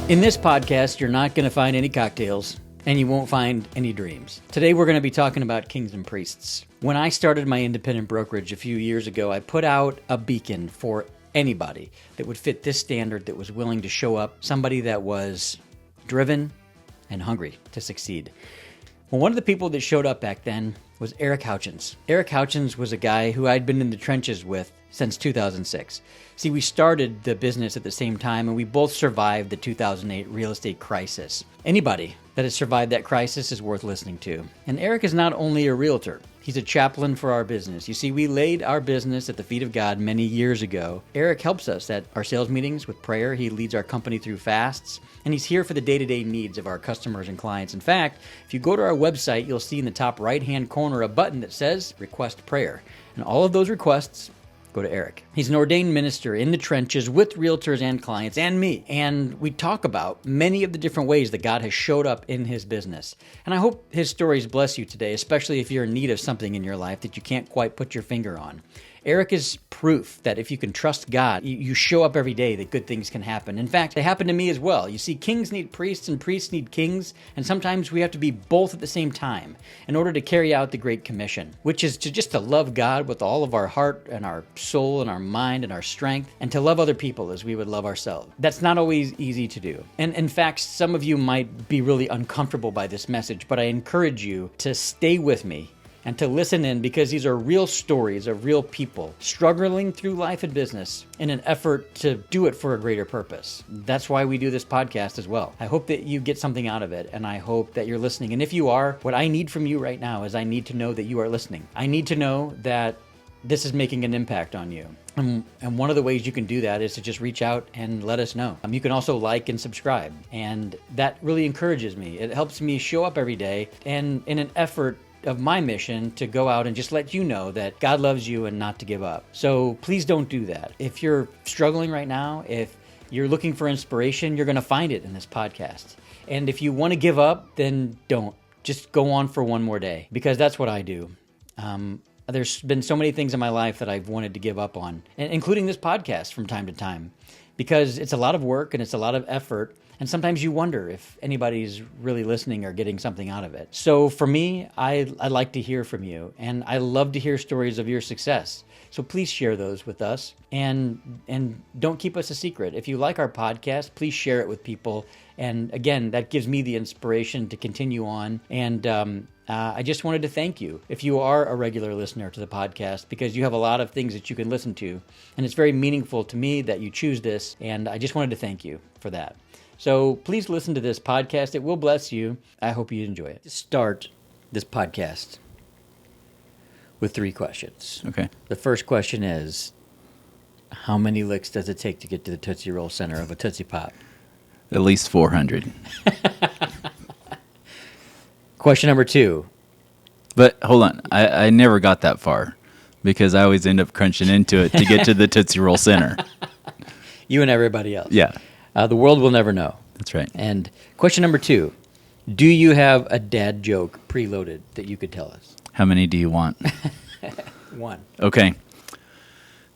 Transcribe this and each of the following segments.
In this podcast, you're not going to find any cocktails, and you won't find any dreams. Today, we're going to be talking about kings and priests. When I started my independent brokerage a few years ago, I put out a beacon for anybody that would fit this standard, that was willing to show up, somebody that was driven and hungry to succeed. Well, one of the people that showed up back then was Eric Houchens. Eric Houchens was a guy who I'd been in the trenches with since 2006. See, we started the business at the same time, and we both survived the 2008 real estate crisis. Anybody that has survived that crisis is worth listening to. And Eric is not only a realtor, he's a chaplain for our business. You see, we laid our business at the feet of God many years ago. Eric helps us at our sales meetings with prayer. He leads our company through fasts, and he's here for the day-to-day needs of our customers and clients. In fact, if you go to our website, you'll see in the top right-hand corner a button that says Request Prayer. And all of those requests go to Eric. He's an ordained minister in the trenches with realtors and clients and me. And we talk about many of the different ways that God has showed up in his business. And I hope his stories bless you today, especially if you're in need of something in your life that you can't quite put your finger on. Eric is proof that if you can trust God, you show up every day that good things can happen. In fact, they happen to me as well. You see, kings need priests and priests need kings, and sometimes we have to be both at the same time in order to carry out the Great Commission, which is to love God with all of our heart and our soul and our mind and our strength, and to love other people as we would love ourselves. That's not always easy to do. And in fact, some of you might be really uncomfortable by this message, but I encourage you to stay with me and to listen in, because these are real stories of real people struggling through life and business in an effort to do it for a greater purpose. That's why we do this podcast as well. I hope that you get something out of it, and I hope that you're listening. And if you are, what I need from you right now is I need to know that you are listening. I need to know that this is making an impact on you. And one of the ways you can do that is to just reach out and let us know. You can also like and subscribe, and that really encourages me. It helps me show up every day, and in an effort of my mission to go out and just let you know that God loves you and not to give up. So please don't do that. If you're struggling right now, if you're looking for inspiration, you're going to find it in this podcast. And if you want to give up, then don't. Just go on for one more day, because that's what I do. There's been so many things in my life that I've wanted to give up on, including this podcast from time to time, because it's a lot of work and it's a lot of effort. And sometimes you wonder if anybody's really listening or getting something out of it. So for me, I like to hear from you, and I love to hear stories of your success. So please share those with us, and don't keep us a secret. If you like our podcast, please share it with people. And again, that gives me the inspiration to continue on. And I just wanted to thank you if you are a regular listener to the podcast, because you have a lot of things that you can listen to. And it's very meaningful to me that you choose this. And I just wanted to thank you for that. So please listen to this podcast. It will bless you. I hope you enjoy it. Start this podcast with 3 questions. Okay. The first question is, how many licks does it take to get to the Tootsie Roll center of a Tootsie Pop? At least 400. Question number 2. But hold on. I never got that far, because I always end up crunching into it to get to the Tootsie Roll center. You and everybody else. Yeah. The world will never know. That's right. And question number 2, do you have a dad joke preloaded that you could tell us? How many do you want? 1. Okay.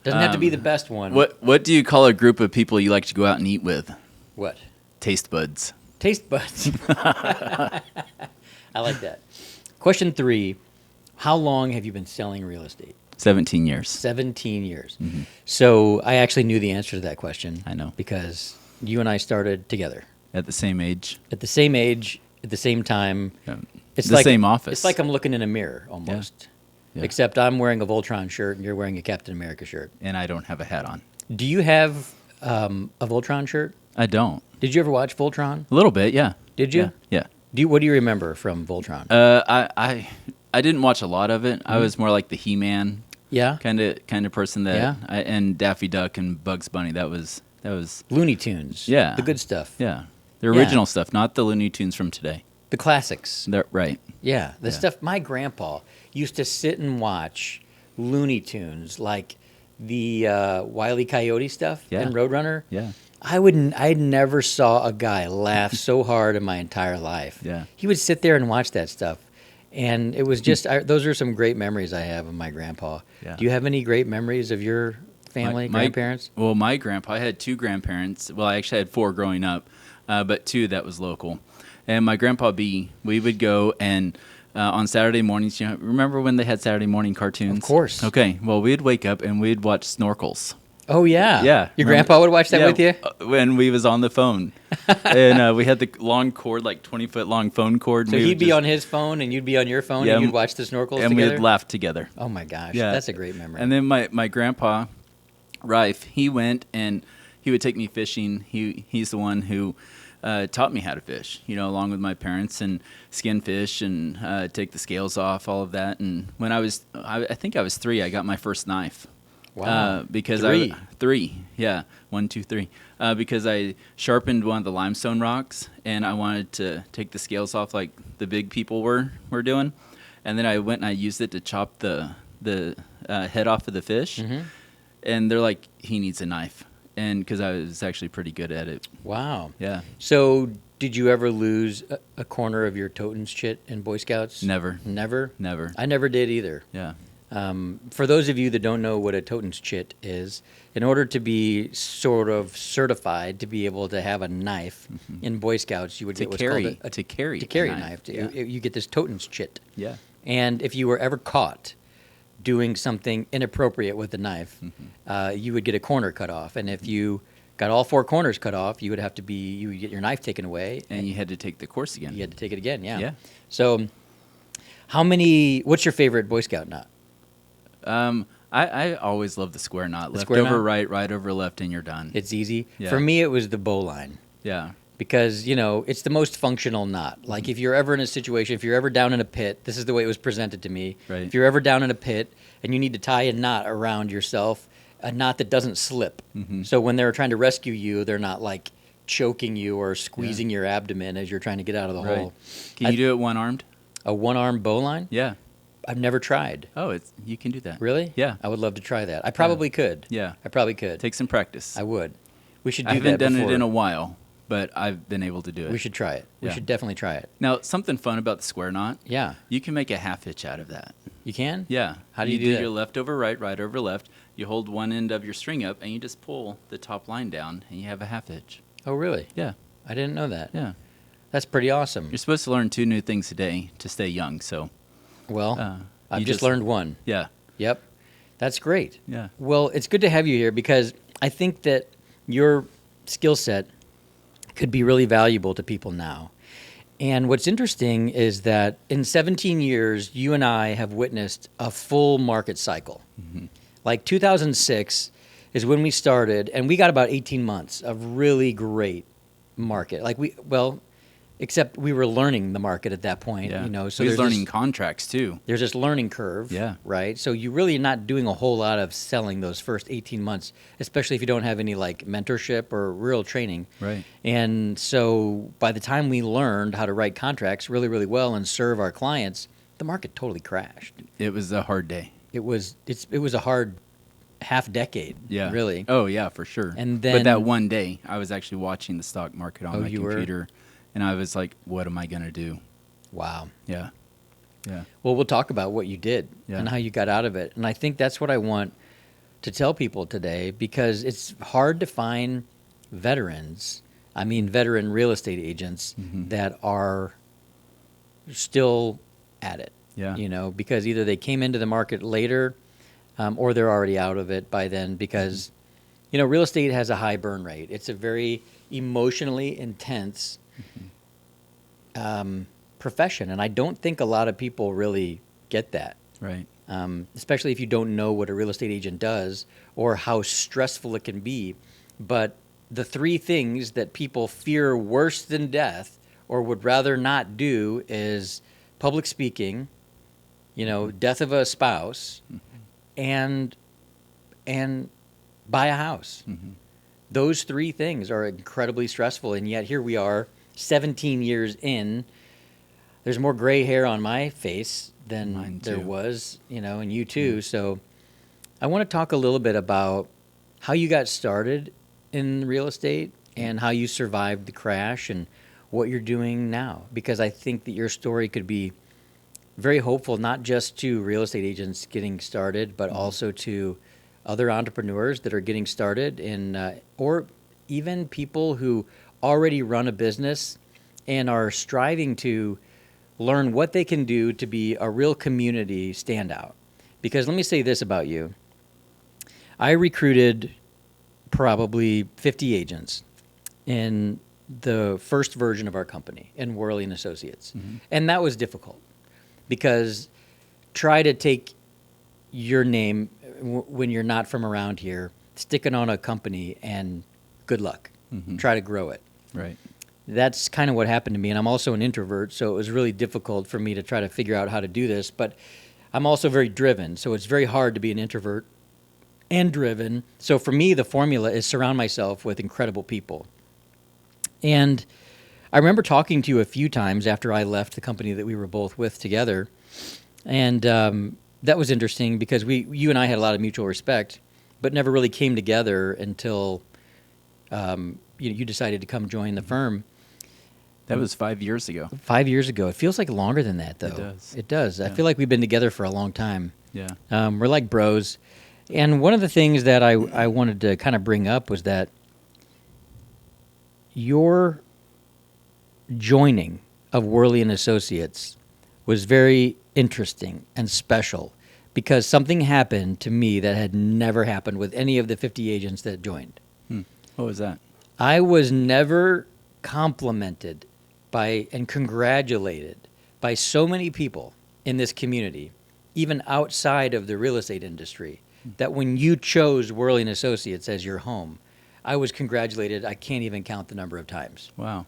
Doesn't have to be the best one. What do you call a group of people you like to go out and eat with? What? Taste buds. Taste buds. I like that. Question 3, how long have you been selling real estate? 17 years. 17 years. Mm-hmm. So I actually knew the answer to that question. I know. Because you and I started together. At the same age. At the same age, at the same time. Yeah. It's the like, same office. It's like I'm looking in a mirror almost. Yeah. Except I'm wearing a Voltron shirt and you're wearing a Captain America shirt. And I don't have a hat on. Do you have a Voltron shirt? I don't. Did you ever watch Voltron? A little bit, yeah. Did you? Yeah. What do you remember from Voltron? I didn't watch a lot of it. I was more like the He-Man. Yeah, kind of person that, Yeah. And Daffy Duck and Bugs Bunny. That was Looney Tunes. Yeah, the good stuff. Yeah, the original stuff, not the Looney Tunes from today. The classics. Right. Yeah, the stuff. My grandpa used to sit and watch Looney Tunes, like the Wile E. Coyote stuff and Roadrunner. Yeah. I never saw a guy laugh so hard in my entire life. Yeah. He would sit there and watch that stuff. And it was just, those are some great memories I have of my grandpa. Yeah. Do you have any great memories of your family, grandparents? Well, my grandpa, I had 2 grandparents. Well, I actually had 4 growing up. but 2 that was local. And my grandpa B, we would go and on Saturday mornings, remember when they had Saturday morning cartoons? Of course. Okay, well, we'd wake up and we'd watch Snorkels. Oh, yeah. Yeah. Your grandpa would watch that with you? When we was on the phone. And we had the long cord, like 20-foot long phone cord. So he'd be on his phone and you'd be on your phone and you'd watch the Snorkels and together? we'd laugh together. Oh, my gosh. Yeah. That's a great memory. And then my grandpa, Rife, he went and he would take me fishing. He's the one who taught me how to fish, along with my parents, and skin fish and take the scales off, all of that. And when I think I was 3, I got my first knife. Wow. Because 3. 3, yeah, 1, 2, 3. Because I sharpened one of the limestone rocks, and I wanted to take the scales off like the big people were doing. And then I went and I used it to chop the head off of the fish. Mm-hmm. And they're like, he needs a knife. And because I was actually pretty good at it. Wow. Yeah. So did you ever lose a corner of your Totems chit in Boy Scouts? Never. Never? Never. I never did either. Yeah. For those of you that don't know what a Totems chit is, in order to be sort of certified to be able to have a knife in Boy Scouts, you would get what's called to carry a knife. Yeah. You get this Totems chit. Yeah. And if you were ever caught doing something inappropriate with the knife, you would get a corner cut off. And if you got all 4 corners cut off, you would get your knife taken away. And you had to take the course again. You had to take it again, yeah. Yeah. So what's your favorite Boy Scout knot? I always love the square knot. Left square over knot? right over left, and you're done. It's easy. Yeah. For me, it was the bowline. Yeah. Because, it's the most functional knot. Like, if you're ever in a situation, if you're ever down in a pit, this is the way it was presented to me. Right. If you're ever down in a pit and you need to tie a knot around yourself, a knot that doesn't slip. So when they're trying to rescue you, they're not, like, choking you or squeezing your abdomen as you're trying to get out of the hole. Can you do it one-armed? A one-arm bowline? Yeah. I've never tried. Oh, you can do that. Really? Yeah. I would love to try that. I probably could. Yeah. I probably could. Take some practice. I would. We should do I that haven't done before. it in a while, but I've been able to do it. We should try it. We Yeah. should definitely try it. Now, something fun about the square knot. Yeah. You can make a half hitch out of that. You can? Yeah. How do you do that? your left over right, right over left. You hold one end of your string up, and you just pull the top line down, and you have a half hitch. Oh, really? Yeah. I didn't know that. Yeah. That's pretty awesome. You're supposed to learn 2 new things a day to stay young, so. Well, I've you just learned one. Yeah. Yep. That's great. Yeah. Well, it's good to have you here because I think that your skill set could be really valuable to people now. And what's interesting is that in 17 years, you and I have witnessed a full market cycle. Like 2006 is when we started, and we got about 18 months of really great market. Except we were learning the market at that point, Yeah. So we there's was learning contracts, too. there's this learning curve, Yeah. right? So you really are not doing a whole lot of selling those first 18 months, especially if you don't have any like mentorship or real training. Right. And so by the time we learned how to write contracts really, really well and serve our clients, the market totally crashed. It was a hard day. It was a hard half decade, Yeah. really. Oh, yeah, for sure. And but then- that one day, I was actually watching the stock market on my you were? computer, and I was like, what am I going to do? Wow. Yeah. Yeah. Well, we'll talk about what you did Yeah. and how you got out of it. And I think that's what I want to tell people today because it's hard to find veteran real estate agents that are still at it. Yeah. Because either they came into the market later or they're already out of it by then because, real estate has a high burn rate. It's a very emotionally intense profession. And I don't think a lot of people really get that. Right. Especially if you don't know what a real estate agent does or how stressful it can be. But the 3 things that people fear worse than death or would rather not do is public speaking, death of a spouse, and buy a house. Those 3 things are incredibly stressful, and yet here we are, 17 years in. There's more gray hair on my face than Mine there too. was, and you too. So I want to talk a little bit about how you got started in real estate and how you survived the crash and what you're doing now, because I think that your story could be very hopeful, not just to real estate agents getting started, but also to other entrepreneurs that are getting started or even people who already run a business and are striving to learn what they can do to be a real community standout. Because let me say this about you. I recruited probably 50 agents in the first version of our company in Worley and Associates. And that was difficult because try to take your name when you're not from around here, stick it on a company, and good luck. Try to grow it. Right. That's kind of what happened to me. And I'm also an introvert, so it was really difficult for me to try to figure out how to do this. But I'm also very driven, so it's very hard to be an introvert and driven. So for me, the formula is surround myself with incredible people. And I remember talking to you a few times after I left the company that we were both with together. And that was interesting because you and I had a lot of mutual respect, but never really came together until you decided to come join the firm. That was 5 years ago. 5 years ago. It feels like longer than that, though. It does. It does. Yeah. I feel like we've been together for a long time. Yeah. We're like bros. And one of the things that I wanted to kind of bring up was that your joining of Worley and Associates was very interesting and special because something happened to me that had never happened with any of the 50 agents that joined. What was that? I was never complimented by and congratulated by so many people in this community, even outside of the real estate industry, that when you chose Worley and Associates as your home, I was congratulated. I can't even count the number of times. Wow.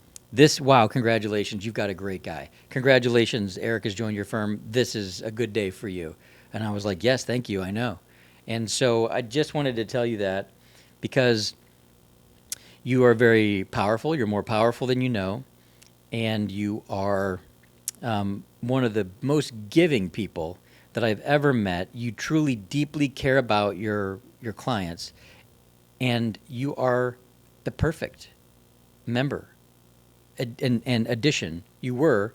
Wow, congratulations, you've got a great guy. Congratulations, Eric has joined your firm. This is a good day for you. And I was like, yes, thank you, I know. And so I just wanted to tell you that because you are very powerful. You're more powerful than you know. And you are one of the most giving people that I've ever met. You truly, deeply care about your clients. And you are the perfect member and addition. You were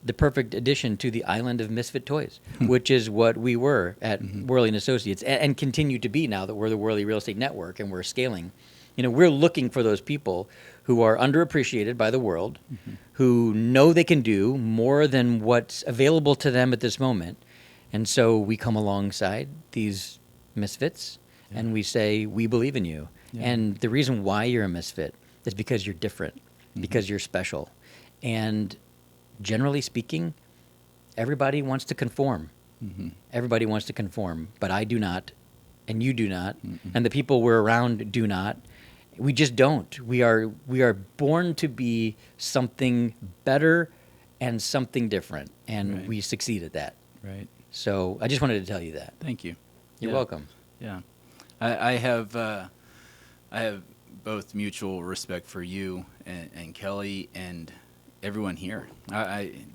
the perfect addition to the island of misfit toys, which is what we were at Worley and Associates and continue to be now that we're the Worley Real Estate Network and we're scaling. We're looking for those people who are underappreciated by the world, who know they can do more than what's available to them at this moment. And so we come alongside these misfits and we say, we believe in you. Yeah. And the reason why you're a misfit is because you're different, because you're special. And generally speaking, everybody wants to conform. Everybody wants to conform, but I do not, and you do not, and the people we're around do not. We just don't. We are born to be something better and something different, and we succeed at that. Right. So I just wanted to tell you that. Thank you. You're welcome. Yeah, I have both mutual respect for you and Kelly and everyone here.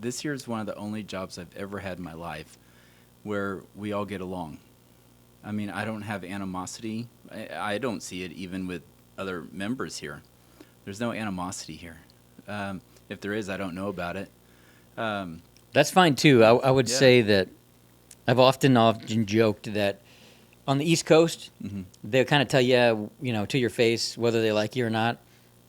This year is one of the only jobs I've ever had in my life where we all get along. I mean, I don't have animosity. I don't see it even with other members here. There's no animosity here. If there is, I don't know about it. That's fine too. I would say that I've often joked that on the East Coast, they'll kind of tell you, to your face whether they like you or not.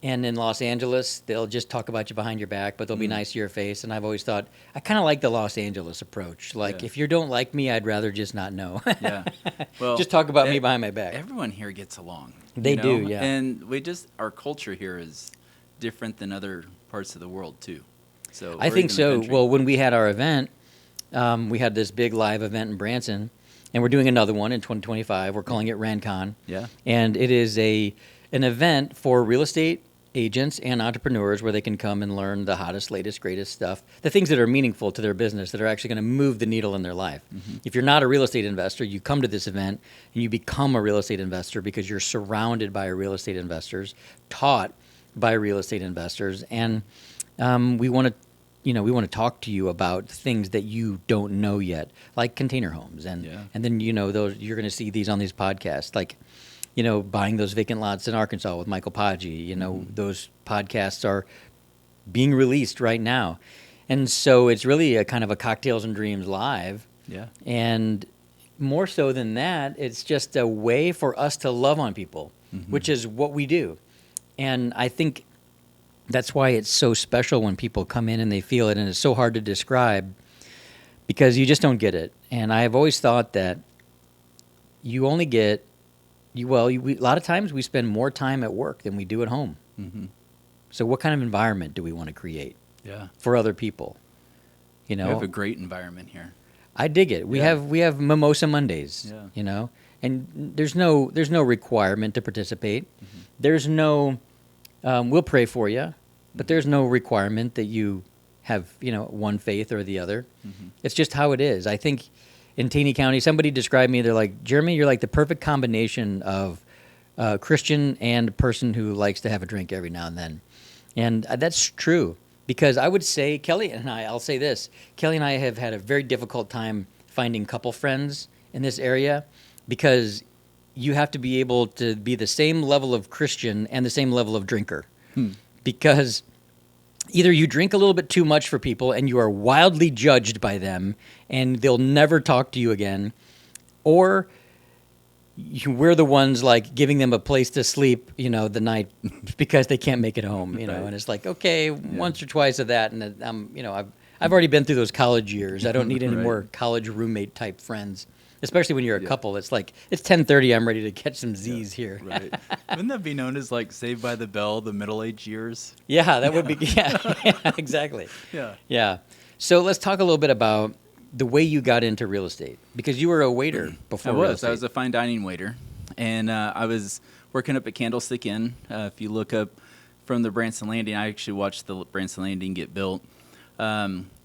And in Los Angeles, they'll just talk about you behind your back, but they'll be nice to your face. And I've always thought, I kind of like the Los Angeles approach. Like, if you don't like me, I'd rather just not know. Well, just talk about me behind my back. Everyone here gets along. They do, yeah. And our culture here is different than other parts of the world, too. So I think so. Well, when we had our event, we had this big live event in Branson, and we're doing another one in 2025. We're calling it RANCon. Yeah. And it is an event for real estate agents and entrepreneurs where they can come and learn the hottest, latest, greatest stuff, the things that are meaningful to their business that are actually going to move the needle in their life. If you're not a real estate investor, you come to this event and you become a real estate investor because you're surrounded by real estate investors, taught by real estate investors, and we want to talk to you about things that you don't know yet, like container homes, and then those you're going to see these on these podcasts, like buying those vacant lots in Arkansas with Michael Podgy. Those podcasts are being released right now, and so it's really a kind of a Cocktails and Dreams live. Yeah, and more so than that, it's just a way for us to love on people, which is what we do, and I think That's why it's so special when people come in and they feel it, and it's so hard to describe because you just don't get it. And I've always thought that you only get, a lot of times we spend more time at work than we do at home. Mm-hmm. So what kind of environment do we want to create Yeah. for other people? You know, We have a great environment here. I dig it. We have Mimosa Mondays, Yeah. and there's no requirement to participate. Mm-hmm. There's no, we'll pray for you, but there's no requirement that you have, one faith or the other. Mm-hmm. It's just how it is. I think in Taney County, somebody described me, they're like, Jeremy, you're like the perfect combination of Christian and a person who likes to have a drink every now and then. And that's true. Because I would say, I'll say this, Kelly and I have had a very difficult time finding couple friends in this area because you have to be able to be the same level of Christian and the same level of drinker. Because either you drink a little bit too much for people and you are wildly judged by them and they'll never talk to you again, or we're the ones like giving them a place to sleep, the night because they can't make it home, Right. and it's like, okay, once or twice of that. And I've already been through those college years. I don't need any Right. more college roommate type friends, especially when you're a couple. It's like, it's 10:30. I'm ready to catch some Z's here. Right. Wouldn't that be known as like Saved by the Bell, the middle-aged years? Yeah, that would be, yeah, exactly. Yeah. Yeah. So let's talk a little bit about the way you got into real estate, because you were a waiter before real estate. I was a fine dining waiter, and I was working up at Candlestick Inn. If you look up from the Branson Landing, I actually watched the Branson Landing get built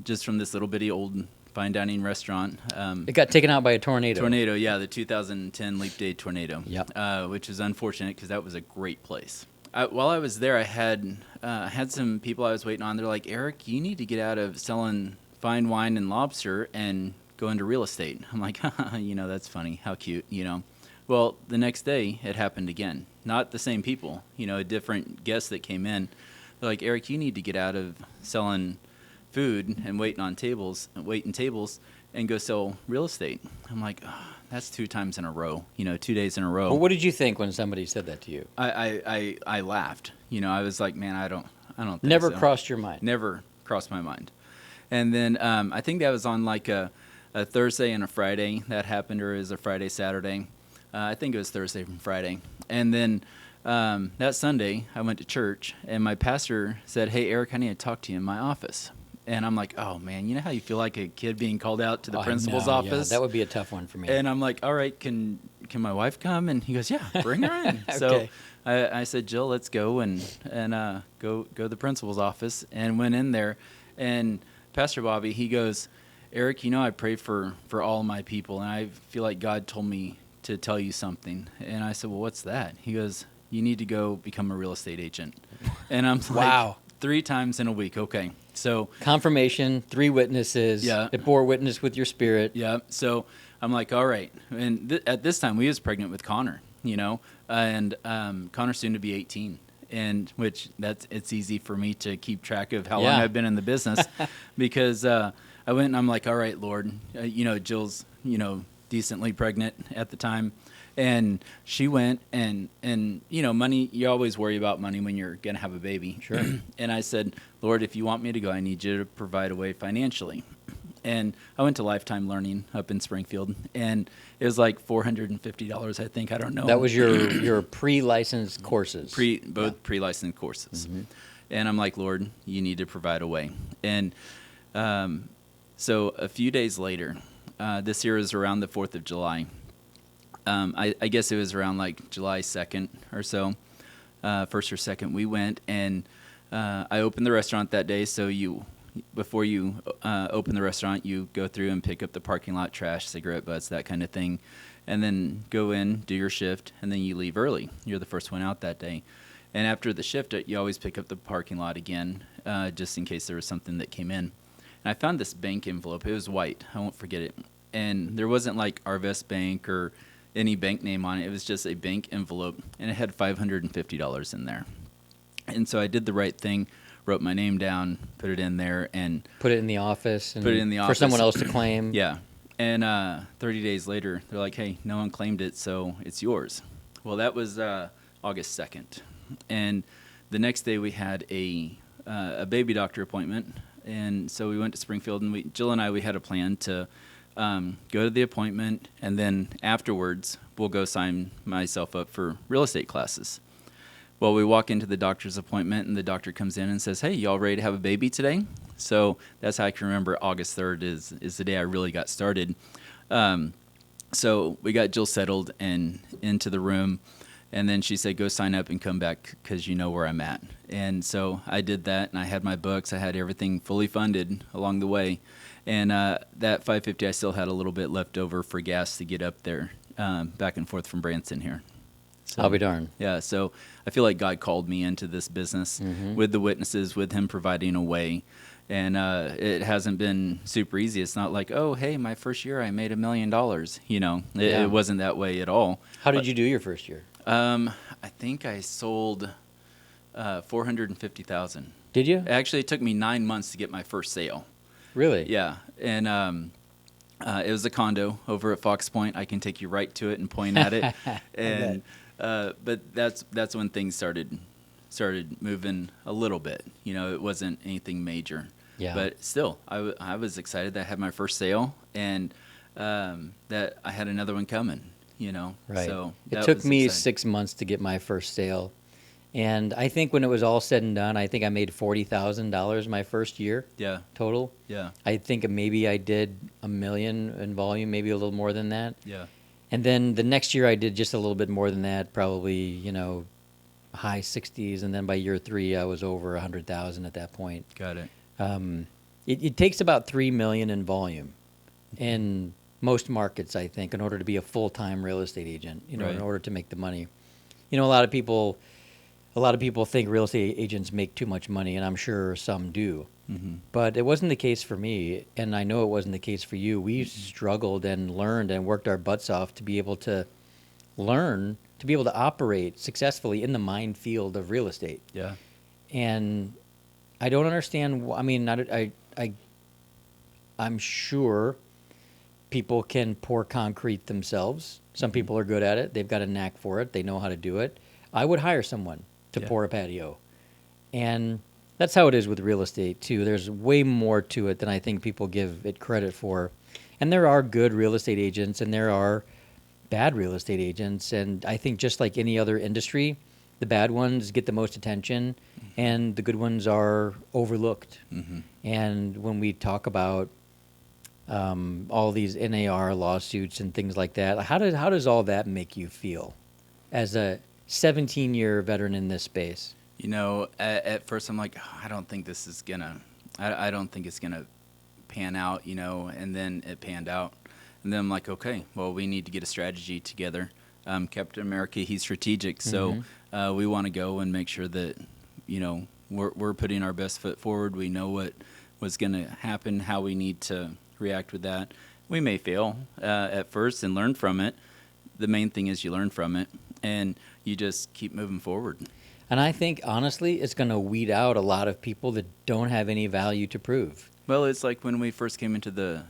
just from this little bitty old fine dining restaurant. It got taken out by a tornado. Yeah, the 2010 Leap Day tornado, which is unfortunate because that was a great place. While I was there, I had some people I was waiting on. They're like, Eric, you need to get out of selling fine wine and lobster and go into real estate. I'm like, that's funny. How cute, Well, the next day it happened again. Not the same people, a different guest that came in. They're like, Eric, you need to get out of selling food and waiting tables and go sell real estate. I'm like, that's 2 times in a row, 2 days in a row. Well, what did you think when somebody said that to you? I laughed. I was like, man, I don't think Never so. crossed your mind. Never crossed my mind. And then I think that was on like a Thursday and a Friday that happened, or is a Friday, Saturday. I think it was Thursday and Friday. And then that Sunday, I went to church, and my pastor said, hey, Eric, I need to talk to you in my office. And I'm like, oh, man, you know how you feel like a kid being called out to the principal's office? Yeah, that would be a tough one for me. And I'm like, all right, can my wife come? And he goes, yeah, bring her in. Okay. So I said, Jill, let's go and go to the principal's office, and went in there. And Pastor Bobby, he goes, Eric, I pray for all my people, and I feel like God told me to tell you something. And I said, well, what's that? He goes, you need to go become a real estate agent. And I'm like, wow. 3 times in a week. Okay. So confirmation, 3 witnesses. Yeah. It bore witness with your spirit. Yeah. So I'm like, all right. And at this time, we was pregnant with Connor, and Connor's soon to be 18. And which it's easy for me to keep track of how long I've been in the business because I went and I'm like, all right, Lord, Jill's, decently pregnant at the time. And she went and money, you always worry about money when you're going to have a baby. Sure. And I said, Lord, if you want me to go, I need you to provide a way financially. And I went to Lifetime Learning up in Springfield, and it was like $450, I think. I don't know. That was your pre-licensed courses. Pre-licensed courses. Mm-hmm. And I'm like, Lord, you need to provide a way. And so a few days later, this year is around the 4th of July. I guess it was around like July 2nd or so, 1st or 2nd, we went, and I opened the restaurant that day. So before you open the restaurant, you go through and pick up the parking lot trash, cigarette butts, that kind of thing, and then go in, do your shift, and then you leave early. You're the first one out that day. And after the shift, you always pick up the parking lot again, just in case there was something that came in. And I found this bank envelope. It was white. I won't forget it. And there wasn't like Arvest Bank or any bank name on it. It was just a bank envelope, and it had $550 in there. And so I did the right thing, wrote my name down, put it in there, and put it in the office. Put it in the office for someone else to claim. Yeah. And 30 days later, they're like, hey, no one claimed it, so it's yours. Well, that was August 2nd. And the next day we had a baby doctor appointment, and so we went to Springfield, and Jill and I, we had a plan to go to the appointment, and then afterwards we'll go sign myself up for real estate classes. Well, we walk into the doctor's appointment, and the doctor comes in and says, "Hey, y'all ready to have a baby today?" So that's how I can remember August 3rd is the day I really got started. So we got Jill settled and into the room, and then she said, "Go sign up and come back because you know where I'm at." And so I did that, and I had my books. I had everything fully funded along the way. And that 550, I still had a little bit left over for gas to get up there back and forth from Branson here. So, I'll be darned. Yeah, so I feel like God called me into this business with the witnesses, with him providing a way. And it hasn't been super easy. It's not like, oh, hey, my first year I made $1 million. It wasn't that way at all. How did you do your first year? I think I sold 450,000. Did you? Actually, it took me 9 months to get my first sale. Really? Yeah, and it was a condo over at Fox Point. I can take you right to it and point at it. And but that's when things started moving a little bit. It wasn't anything major. Yeah. But still, I was excited that I had my first sale, and that I had another one coming. Right. So it took me 6 months to get my first sale. And I think when it was all said and done, I think I made $40,000 my first year. Yeah. Total. Yeah. I think maybe I did $1 million in volume, maybe a little more than that. Yeah. And then the next year I did just a little bit more than that, probably, high 60s. And then by year 3, I was over 100,000 at that point. Got it. It takes about $3 million in volume in most markets, I think, in order to be a full-time real estate agent, Right. in order to make the money. A lot of people think real estate agents make too much money, and I'm sure some do. Mm-hmm. But it wasn't the case for me, and I know it wasn't the case for you. We struggled and learned and worked our butts off to be able to learn, to be able to operate successfully in the minefield of real estate. Yeah. And I don't understand. I'm sure people can pour concrete themselves. Some people are good at it. They've got a knack for it. They know how to do it. I would hire someone to pour a patio. And that's how it is with real estate, too. There's way more to it than I think people give it credit for. And there are good real estate agents, and there are bad real estate agents. And I think just like any other industry, the bad ones get the most attention, and the good ones are overlooked. Mm-hmm. And when we talk about all these NAR lawsuits and things like that, how does all that make you feel as a 17-year veteran in this space? At first I'm like, I don't think this is I don't think it's gonna pan out, and then it panned out. And then I'm like, okay, well, we need to get a strategy together. Captain America, he's strategic, so we want to go and make sure that, we're putting our best foot forward. We know what was going to happen, how we need to react with that. We may fail at first and learn from it. The main thing is you learn from it, and you just keep moving forward. And I think, honestly, it's going to weed out a lot of people that don't have any value to prove. Well, it's like when we first came into the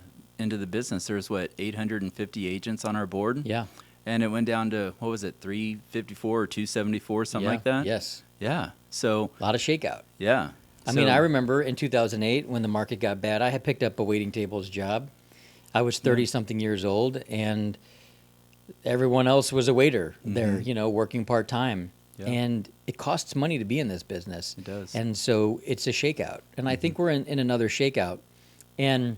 business, there was 850 agents on our board. Yeah. And it went down to, 354 or 274, something like that? Yes. Yeah. So A lot of shakeout. yeah. I mean, I remember in 2008 when the market got bad, I had picked up a waiting tables job. I was 30-something years old, and everyone else was a waiter there, working part-time. Yeah. And it costs money to be in this business. It does. And so it's a shakeout. And I think we're in another shakeout. And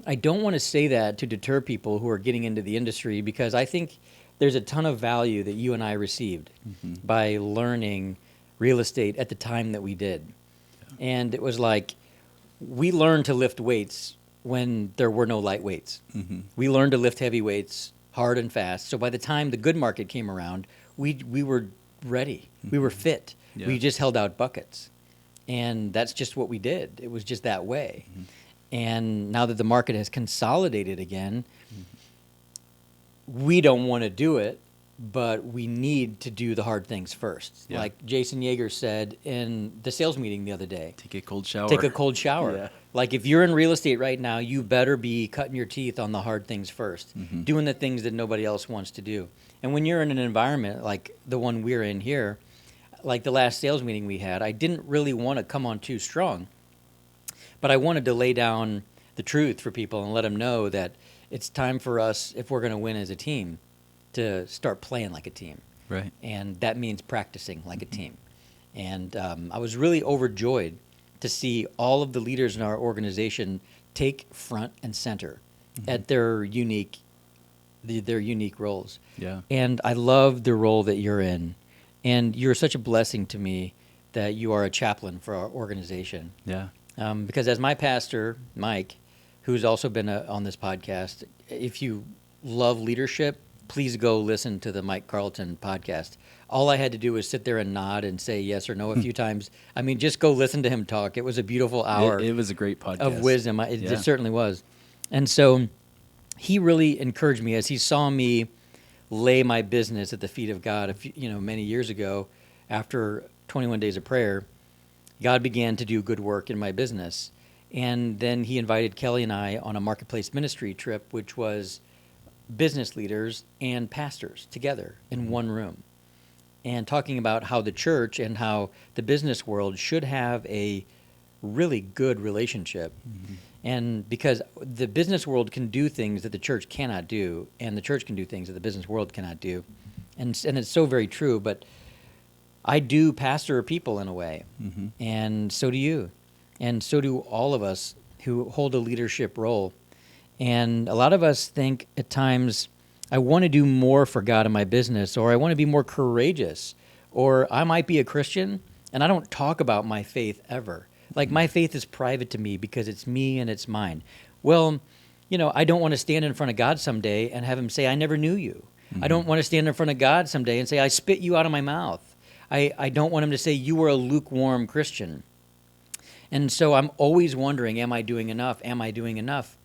I don't want to say that to deter people who are getting into the industry, because I think there's a ton of value that you and I received by learning real estate at the time that we did. Yeah. And it was like we learned to lift weights when there were no light weights. Mm-hmm. We learned to lift heavy weights hard and fast. So by the time the good market came around, we were ready. Mm-hmm. We were fit. Yeah. We just held out buckets. And that's just what we did. It was just that way. Mm-hmm. And now that the market has consolidated again, we don't want to do it, but we need to do the hard things first. Yeah. Like Jason Yeager said in the sales meeting the other day. Take a cold shower. Take a cold shower. Yeah. Like if you're in real estate right now, you better be cutting your teeth on the hard things first, doing the things that nobody else wants to do. And when you're in an environment like the one we're in here, like the last sales meeting we had, I didn't really want to come on too strong, but I wanted to lay down the truth for people and let them know that it's time for us, if we're going to win as a team, to start playing like a team. Right. And that means practicing like a team. And I was really overjoyed to see all of the leaders in our organization take front and center at their unique roles. Yeah. And I love the role that you're in. And you're such a blessing to me that you are a chaplain for our organization. Yeah. Because as my pastor, Mike, who's also been on this podcast, if you love leadership, please go listen to the Mike Carlton podcast. All I had to do was sit there and nod and say yes or no a few times. I mean, just go listen to him talk. It was a beautiful hour. It was a great podcast. Of wisdom. It certainly was. And so he really encouraged me as he saw me lay my business at the feet of God many years ago. After 21 days of prayer, God began to do good work in my business. And then he invited Kelly and I on a marketplace ministry trip, which was business leaders and pastors together in one room, and talking about how the church and how the business world should have a really good relationship. And because the business world can do things that the church cannot do, and the church can do things that the business world cannot do. And it's so very true, but I do pastor people in a way, and so do you, and so do all of us who hold a leadership role. And a lot of us think at times, I want to do more for God in my business, or I want to be more courageous, or I might be a Christian, and I don't talk about my faith ever. Like, my faith is private to me because it's me and it's mine. Well, I don't want to stand in front of God someday and have him say, I never knew you. I don't want to stand in front of God someday and say, I spit you out of my mouth. I don't want him to say, you were a lukewarm Christian. And so I'm always wondering, am I doing enough? Am I doing enough?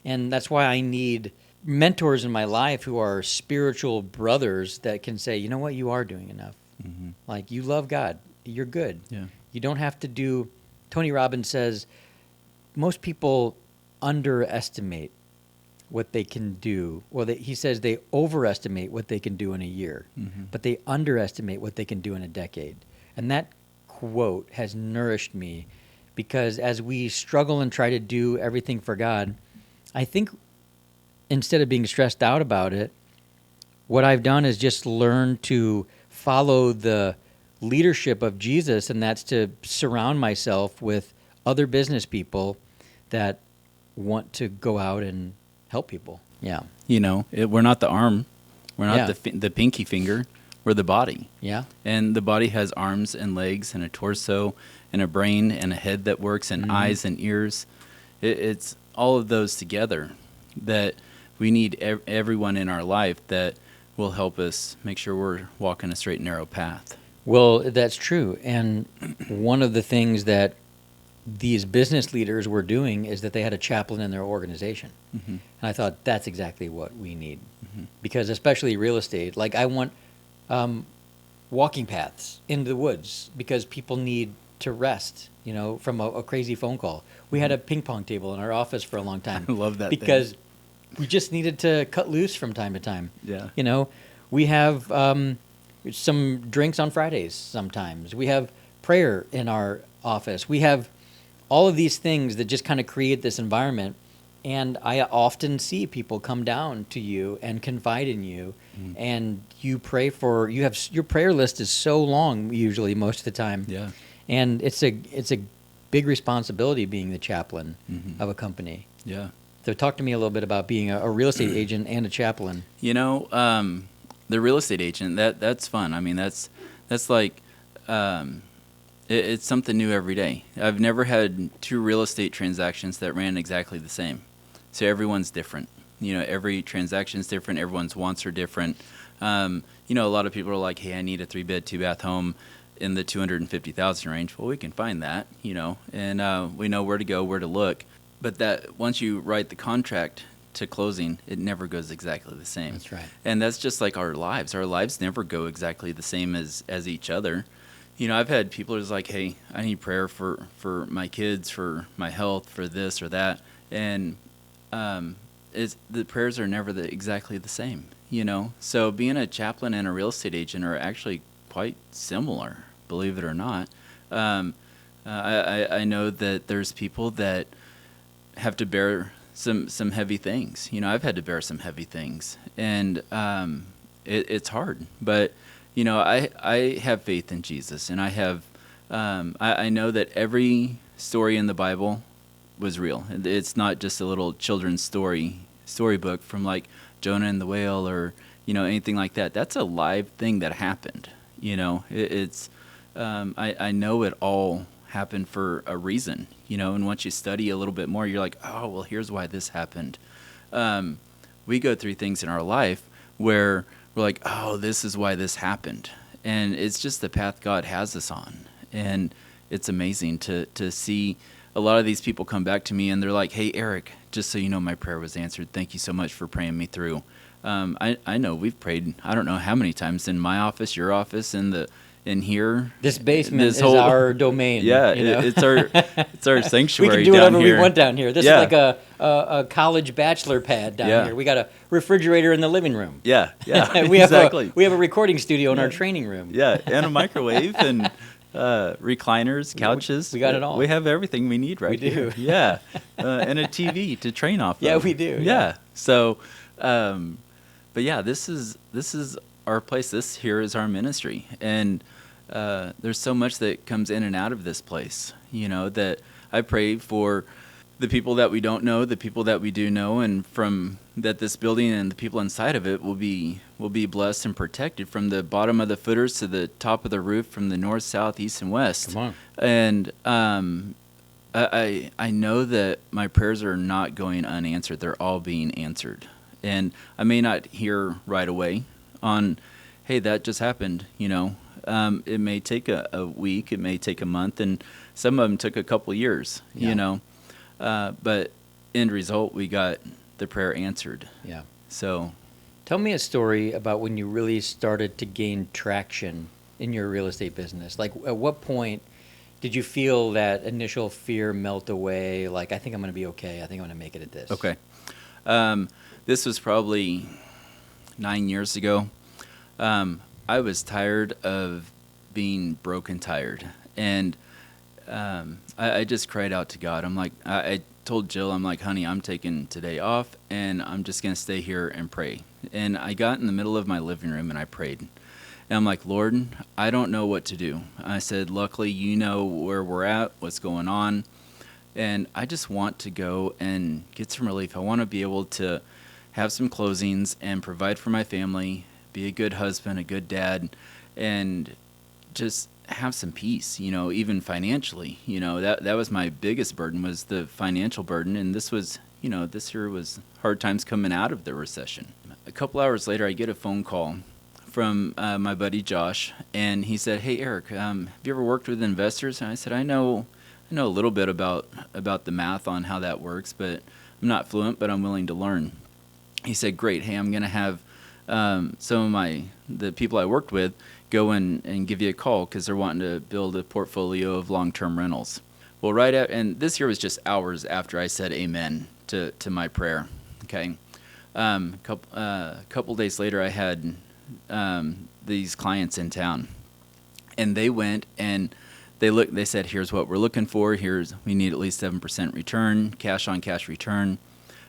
And that's why I need mentors in my life who are spiritual brothers that can say, you know what, you are doing enough. Like, you love God. You're good. Yeah. You don't have to do... Tony Robbins says most people underestimate what they can do. Well, he says they overestimate what they can do in a year, but they underestimate what they can do in a decade. And that quote has nourished me, because as we struggle and try to do everything for God, I think instead of being stressed out about it, what I've done is just learn to follow the leadership of Jesus, and that's to surround myself with other business people that want to go out and help people. Yeah. We're not the arm. We're not the pinky finger. We're the body. Yeah. And the body has arms and legs and a torso and a brain and a head that works and eyes and ears. It's all of those together that we need everyone in our life that will help us make sure we're walking a straight and narrow path. Well, that's true. And one of the things that these business leaders were doing is that they had a chaplain in their organization. And I thought, that's exactly what we need. Because especially real estate, like, I want walking paths into the woods because people need to rest, from a crazy phone call. We had a ping pong table in our office for a long time. I love that because we just needed to cut loose from time to time. Yeah. We have some drinks on Fridays sometimes. We have prayer in our office. We have all of these things that just kind of create this environment. And I often see people come down to you and confide in you, and you pray for. Your prayer list is so long usually most of the time. Yeah. And it's a big responsibility being the chaplain of a company. Yeah. So talk to me a little bit about being a real estate agent and a chaplain. The real estate agent, that's fun. I mean, that's like, it's something new every day. I've never had two real estate transactions that ran exactly the same. So everyone's different. Every transaction's different. Everyone's wants are different. A lot of people are like, hey, I need a 3-bed, 2-bath home in the $250,000 range. Well, we can find that, and we know where to go, where to look. But that once you write the contract to closing, it never goes exactly the same. That's right. And that's just like our lives. Our lives never go exactly the same as each other. I've had people who's like, hey, I need prayer for my kids, for my health, for this or that. And the prayers are never exactly the same, So being a chaplain and a real estate agent are actually quite similar. believe it or not. I know that there's people that have to bear some heavy things. I've had to bear some heavy things, and it's hard. But I have faith in Jesus, and I know that every story in the Bible was real. It's not just a little children's storybook from like Jonah and the whale or anything like that. That's a live thing that happened. I know it all happened for a reason. And once you study a little bit more, you're like, oh well, here's why this happened. We go through things in our life where we're like, oh, this is why this happened, and it's just the path God has us on. And it's amazing to see a lot of these people come back to me and they're like, hey, Eric, just so you know, my prayer was answered. Thank you so much for praying me through. I know we've prayed, I don't know how many times, in my office, your office, in here. This basement is our domain. Yeah, it's our sanctuary. We can do down whatever here. we want down here. This is like a college bachelor pad down here. We got a refrigerator in the living room. Yeah, exactly. We have a recording studio in our training room. Yeah, and a microwave and recliners, couches. We got it all. We have everything we need right here. We do. Yeah, and a TV to train off of. Yeah, we do. Yeah. So, but yeah, this is our place. This here is our ministry, and there's so much that comes in and out of this place. That I pray for the people that we don't know, the people that we do know, and from that this building and the people inside of it will be blessed and protected from the bottom of the footers to the top of the roof, from the north, south, east, and west. Come on. And I know that my prayers are not going unanswered. They're all being answered. And I may not hear right away on, hey, that just happened, It may take a week, it may take a month, and some of them took a couple years, but end result, we got the prayer answered. Yeah. So, tell me a story about when you really started to gain traction in your real estate business. Like, at what point did you feel that initial fear melt away? Like, I think I'm going to be okay. I think I'm going to make it at this. Okay. This was probably 9 years ago. I was tired of being broken tired. And I just cried out to God. I'm like, I told Jill, I'm like, honey, I'm taking today off, and I'm just going to stay here and pray. And I got in the middle of my living room, and I prayed. And I'm like, Lord, I don't know what to do. I said, luckily, you know where we're at, what's going on. And I just want to go and get some relief. I want to be able to have some closings and provide for my family, be a good husband, a good dad, and just have some peace, even financially. That was my biggest burden, was the financial burden. And this was, this year was hard times coming out of the recession. A couple hours later, I get a phone call from my buddy Josh, and he said, hey, Eric, have you ever worked with investors? And I said, I know a little bit about the math on how that works, but I'm not fluent, but I'm willing to learn. He said, great. Hey, I'm going to have some of the people I worked with go and give you a call because they're wanting to build a portfolio of long-term rentals. Well, and this year was just hours after I said amen to my prayer. Okay. Couple days later, I had these clients in town, and they went and they said, here's what we're looking for. We need at least 7% return, cash on cash return.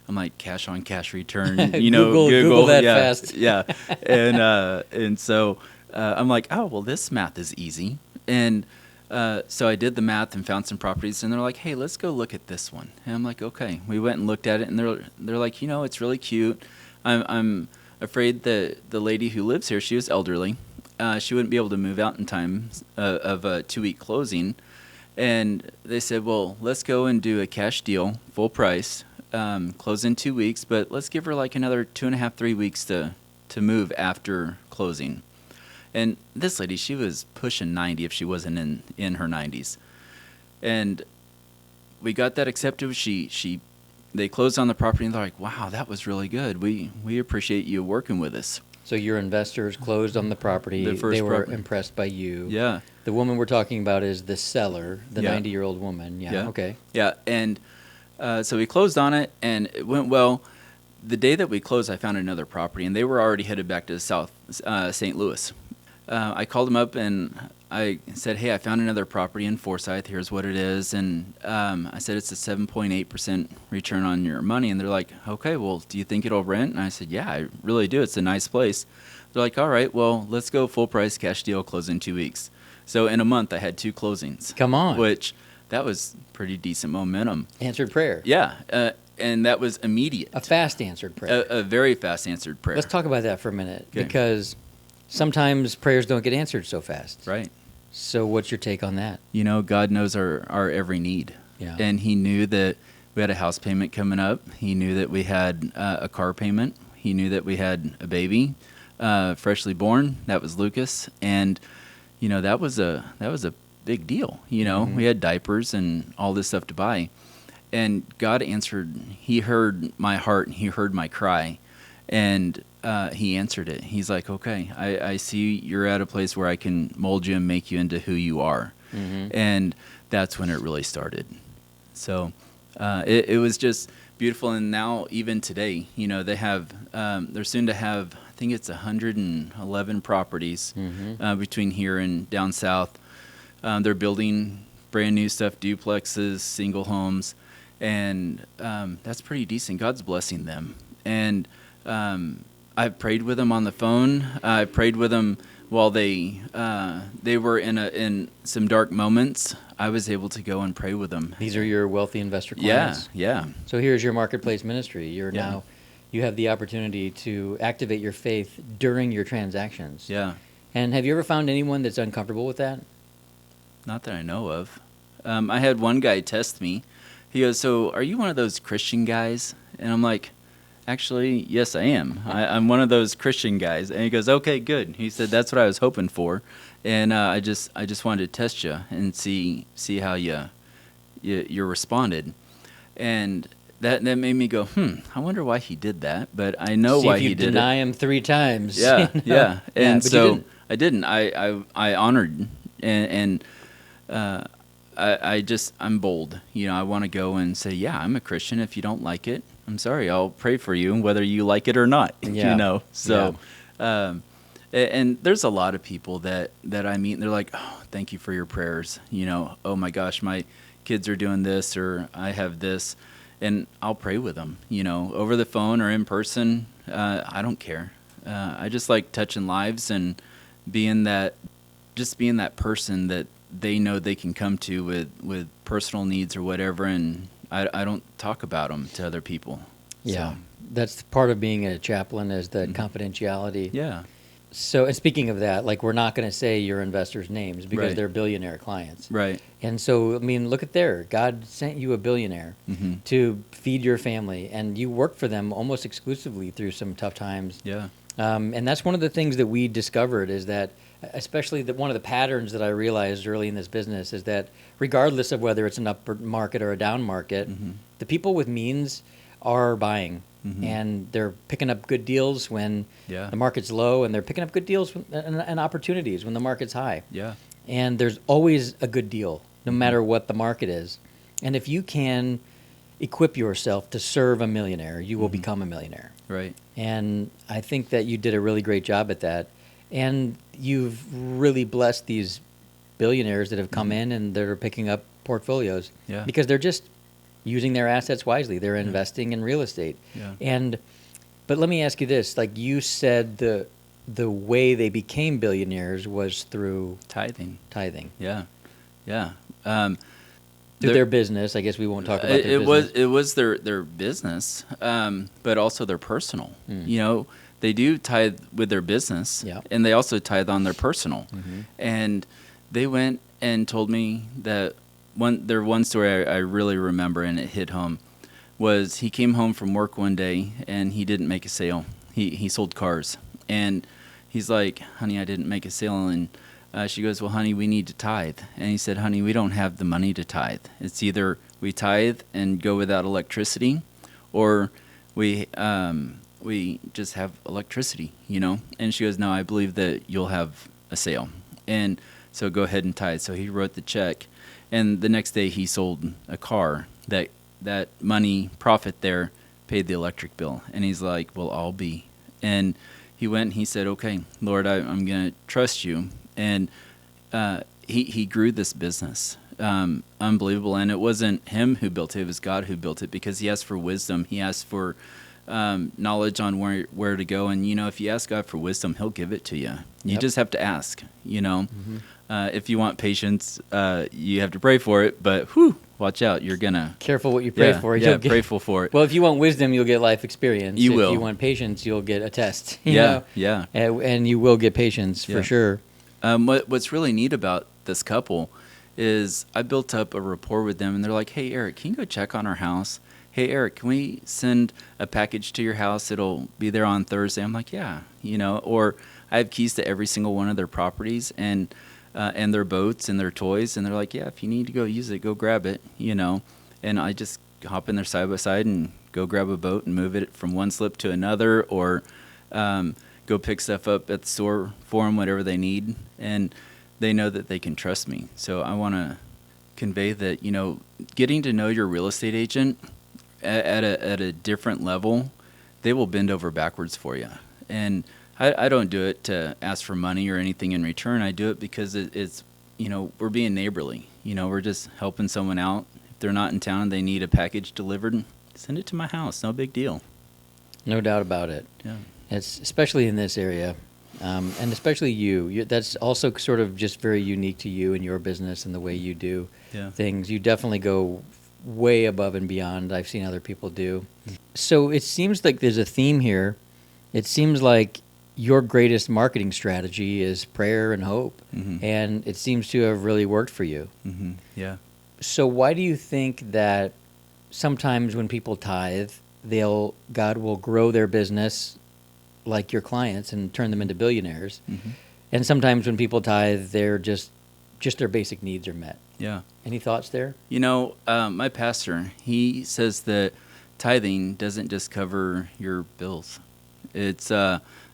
I'm like, cash on cash return, Google that fast. Yeah. And so I'm like, oh, well, this math is easy. And so I did the math and found some properties, and they're like, hey, let's go look at this one. And I'm like, okay. We went and looked at it, and they're like, it's really cute. I'm afraid that the lady who lives here, she was elderly. She wouldn't be able to move out in time of a 2-week closing. And they said, well, let's go and do a cash deal, full price, close in 2 weeks, but let's give her like another 2.5, 3 weeks to move after closing. And this lady, she was pushing 90 if she wasn't in her 90s. And we got that accepted. They closed on the property, and they're like, wow, that was really good. We appreciate you working with us. So your investors closed on the property. They were impressed by you. Yeah. The woman we're talking about is the seller, the 90-year-old woman. Yeah. Okay. Yeah. And so we closed on it, and it went well. The day that we closed, I found another property, and they were already headed back to South St. Louis. I called them up, and I said, hey, I found another property in Forsyth. Here's what it is. And I said, it's a 7.8% return on your money. And they're like, okay, well, do you think it'll rent? And I said, yeah, I really do. It's a nice place. They're like, all right, well, let's go full price cash deal, close in 2 weeks. So in a month, I had 2 closings. Come on. Which, that was pretty decent momentum. Answered prayer. Yeah. And that was immediate. A fast answered prayer. A very fast answered prayer. Let's talk about that for a minute, Okay. because sometimes prayers don't get answered so fast. Right. So what's your take on that? You know, God knows our every need. Yeah. And he knew that we had a house payment coming up. He knew that we had a car payment. He knew that we had a baby, freshly born. That was Lucas. And, you know, that was a big deal. You know, we had diapers and all this stuff to buy. And God answered. He heard my heart and he heard my cry. And he answered it. He's like, okay, I see you're at a place where I can mold you and make you into who you are. And that's when it really started. So it was just beautiful. And now even today, you know, they have, they're soon to have, I think it's 111 properties between here and down south. They're building brand new stuff, duplexes, single homes. And that's pretty decent. God's blessing them. And I prayed with them on the phone. I prayed with them while they were in some dark moments. I was able to go and pray with them. These are your wealthy investor clients? Yeah. So here's your marketplace ministry. You have the opportunity to activate your faith during your transactions. Yeah. And have you ever found anyone that's uncomfortable with that? Not that I know of. I had one guy test me. He goes, so are you one of those Christian guys? And I'm like, actually, yes, I am. I'm one of those Christian guys. And he goes, okay, good. He said, that's what I was hoping for. And I just wanted to test you and see how you responded. And that made me go, I wonder why he did that. But I know why he did it. See if you deny him 3 times. Yeah, yeah. And but so I didn't. I honored and I'm bold. You know, I want to go and say, yeah, I'm a Christian. If you don't like it, I'm sorry. I'll pray for you, whether you like it or not. Yeah. You know. So, and there's a lot of people that I meet, and they're like, oh, thank you for your prayers. You know, oh my gosh, my kids are doing this, or I have this, and I'll pray with them. You know, over the phone or in person. I don't care. I just like touching lives and being that person that they know they can come to with personal needs or whatever, and I don't talk about them to other people. Yeah, So, that's part of being a chaplain, is the confidentiality. yeah. So, and speaking of that, like, we're not going to say your investors' names because Right. they're billionaire clients. Right. And so, I mean, look at there. God sent you a billionaire to feed your family, and you work for them almost exclusively through some tough times. Yeah. And that's one of the things that we discovered, is that, especially one of the patterns that I realized early in this business, is that regardless of whether it's an up market or a down market, the people with means are buying. And they're picking up good deals when Yeah. the market's low, and they're picking up good deals and opportunities when the market's high. Yeah. And there's always a good deal, no matter what the market is. And if you can equip yourself to serve a millionaire, you will become a millionaire. Right. And I think that you did a really great job at that. And you've really blessed these billionaires that have come in and they're picking up portfolios. Yeah. Because they're just using their assets wisely. They're investing in real estate. Yeah. But let me ask you this. Like, you said the way they became billionaires was through Tithing. Yeah. Yeah. Through their business. I guess we won't talk about their business. It was their business, but also their personal. You know, they do tithe with their business, Yeah. and they also tithe on their personal. And they went and told me that one story I really remember, and it hit home, was he came home from work one day and he didn't make a sale. He sold cars, and he's like, honey, I didn't make a sale. And she goes, well, honey, we need to tithe. And he said, honey, we don't have the money to tithe. It's either we tithe and go without electricity, or we just have electricity, you know. And she goes, no, I believe that you'll have a sale, and so go ahead and tithe. So he wrote the check, and the next day he sold a car. That money profit there paid the electric bill. And he's like, well, I'll be. And he went and he said, okay, Lord, I'm going to trust you. And he grew this business. Unbelievable. And it wasn't him who built it. It was God who built it, because he asked for wisdom. He asked for knowledge on where to go. And, if you ask God for wisdom, he'll give it to you. You just have to ask, If you want patience, you have to pray for it. But, watch out. You're going to... Careful what you pray for. Yeah, prayful for it. Well, if you want wisdom, you'll get life experience. You will. If you want patience, you'll get a test. Yeah. And you will get patience for sure. What's really neat about this couple is I built up a rapport with them, and they're like, "Hey, Eric, can you go check on our house? Hey, Eric, can we send a package to your house? It'll be there on Thursday." I'm like, "Yeah," Or I have keys to every single one of their properties and their boats and their toys, and they're like, "Yeah, if you need to go use it, go grab it," And I just hop in there side by side and go grab a boat and move it from one slip to another, or go pick stuff up at the store for them, whatever they need, and they know that they can trust me. So I want to convey that, getting to know your real estate agent at a different level, they will bend over backwards for you. And I don't do it to ask for money or anything in return. I do it because it's we're being neighborly. We're just helping someone out. If they're not in town and they need a package delivered, send it to my house. No big deal. No doubt about it. Yeah. It's especially in this area. And especially you, that's also sort of just very unique to you and your business and the way you do things. You definitely go way above and beyond I've seen other people do. So it seems like there's a theme here. It seems like your greatest marketing strategy is prayer and hope, and it seems to have really worked for you. Mm-hmm. Yeah. So why do you think that sometimes when people tithe, God will grow their business like your clients and turn them into billionaires? And sometimes when people tithe, they're just their basic needs are met. Yeah. Any thoughts there? My pastor, he says that tithing doesn't just cover your bills. It's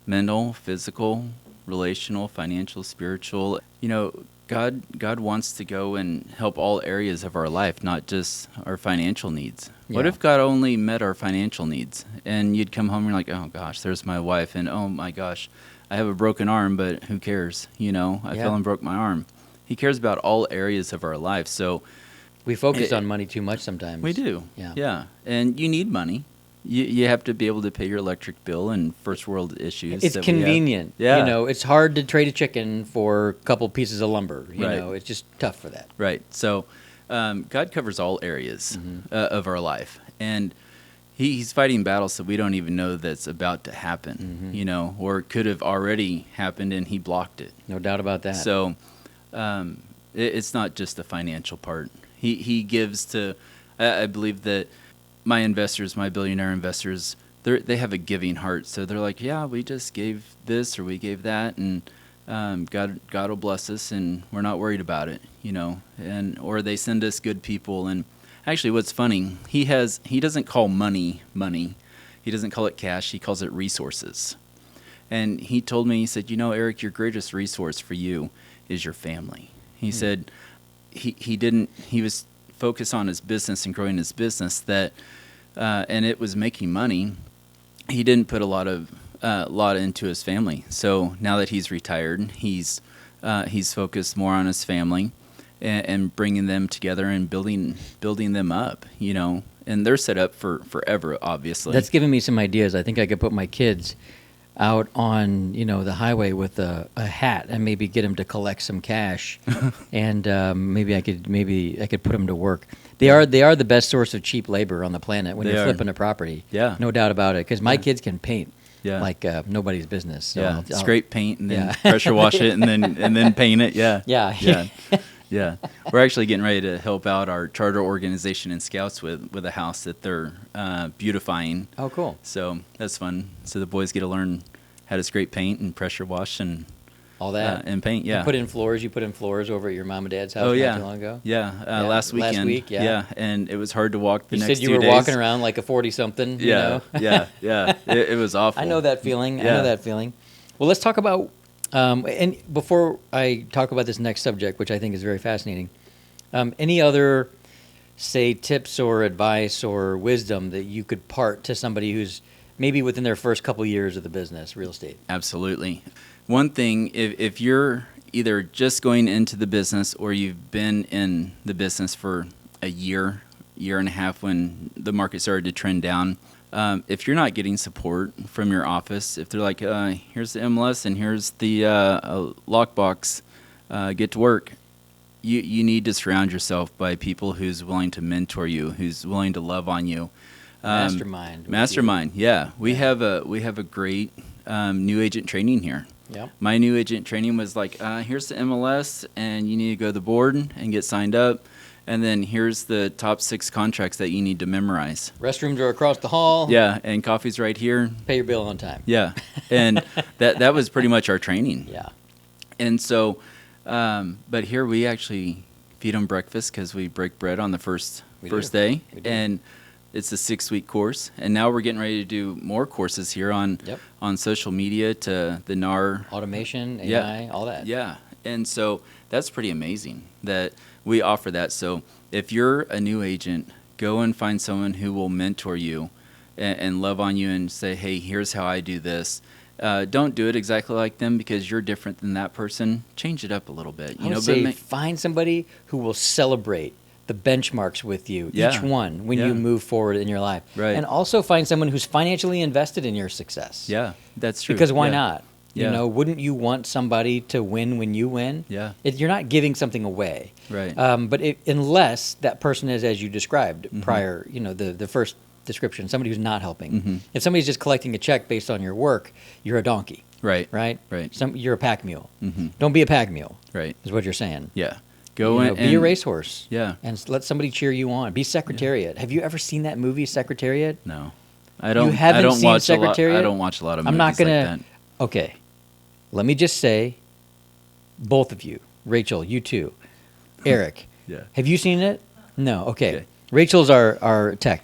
mental, physical, relational, financial, spiritual. God wants to go and help all areas of our life, not just our financial needs. Yeah. What if God only met our financial needs, and you'd come home and you're like, "Oh gosh, there's my wife, and oh my gosh, I have a broken arm, but who cares? I fell and broke my arm." He cares about all areas of our life. So we focus on money too much sometimes. We do. Yeah. And you need money. You have to be able to pay your electric bill and first world issues. It's convenient. Yeah. It's hard to trade a chicken for a couple pieces of lumber. Right. It's just tough for that. Right. So God covers all areas of our life. And he's fighting battles that we don't even know that's about to happen, or it could have already happened and he blocked it. No doubt about that. So it's not just the financial part. He gives to, I believe that my investors, my billionaire investors, they have a giving heart. So they're like, yeah, we just gave this or we gave that, and God will bless us, and we're not worried about it, or they send us good people. And actually, what's funny, he doesn't call money. He doesn't call it cash. He calls it resources. And he told me, he said, Eric, your greatest resource for you is your family. He said he was focused on his business and growing his business and it was making money. He didn't put a lot into his family. So now that he's retired, he's focused more on his family and bringing them together and building them up, and they're set up for forever, obviously. That's given me some ideas. I think I could put my kids out on the highway with a hat and maybe get them to collect some cash, and maybe I could put them to work. They are the best source of cheap labor on the planet when you're flipping a property. Yeah, no doubt about it. Because my kids can paint like nobody's business. So I'll scrape paint and then pressure wash it and then paint it. Yeah. We're actually getting ready to help out our charter organization and scouts with a house that they're beautifying. Oh, cool. So that's fun. So the boys get to learn how to scrape paint and pressure wash and all that and paint. Yeah. You put in floors over at your mom and dad's house not too long ago. Last weekend. Last week. Yeah. And it was hard to walk the next 2 days. You said you were walking around like a 40-something. Yeah. It was awful. I know that feeling. Well, let's talk about. And before I talk about this next subject, which I think is very fascinating, any other, say, tips or advice or wisdom that you could part to somebody who's maybe within their first couple years of the business, real estate? Absolutely. One thing, if you're either just going into the business or you've been in the business for a year and a half when the market started to trend down. If you're not getting support from your office, if they're like, here's the MLS and here's the lockbox, get to work. You need to surround yourself by people who's willing to mentor you, who's willing to love on you. Mastermind. Yeah. We have a great new agent training here. Yep. My new agent training was like, here's the MLS, and you need to go to the board and get signed up. And then here's the top 6 contracts that you need to memorize. Restrooms are across the hall. Yeah, and coffee's right here. Pay your bill on time. Yeah, and that was pretty much our training. Yeah. And so, but here we actually feed them breakfast because we break bread on the first day. And it's a 6-week course. And now we're getting ready to do more courses here on social media to the NAR. Automation, AI, all that. Yeah, and so that's pretty amazing that we offer that. So if you're a new agent, go and find someone who will mentor you and love on you and say, hey, here's how I do this. Don't do it exactly like them because you're different than that person. Change it up a little bit. I would say find somebody who will celebrate the benchmarks with you, each one, when you move forward in your life. Right. And also find someone who's financially invested in your success. Yeah, that's true. Because why not? Yeah. You know, wouldn't you want somebody to win when you win? Yeah. You're not giving something away. Right. But unless that person is, as you described prior, you know, the first description, somebody who's not helping. Mm-hmm. If somebody's just collecting a check based on your work, you're a donkey. Right. Right? Right. You're a pack mule. Mm-hmm. Don't be a pack mule. Right. Is what you're saying. Yeah. Go in. Be a racehorse. Yeah. And let somebody cheer you on. Be Secretariat. Have you ever seen that movie, Secretariat? No. I don't. You haven't I don't seen watch Secretariat? I don't watch a lot of movies I'm not gonna. like that. Okay. Let me just say, both of you, Rachel, you too, Eric. Yeah. Have you seen it? No. Okay. Rachel's our tech.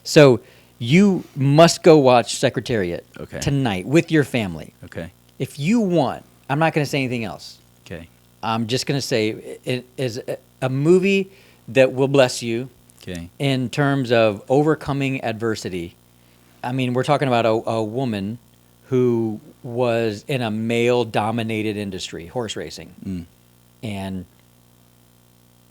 So you must go watch Secretariat tonight with your family. Okay. If you want, I'm not going to say anything else. Okay. I'm just going to say it is a movie that will bless you. Okay. In terms of overcoming adversity. I mean, we're talking about a woman who was in a male-dominated industry, horse racing. And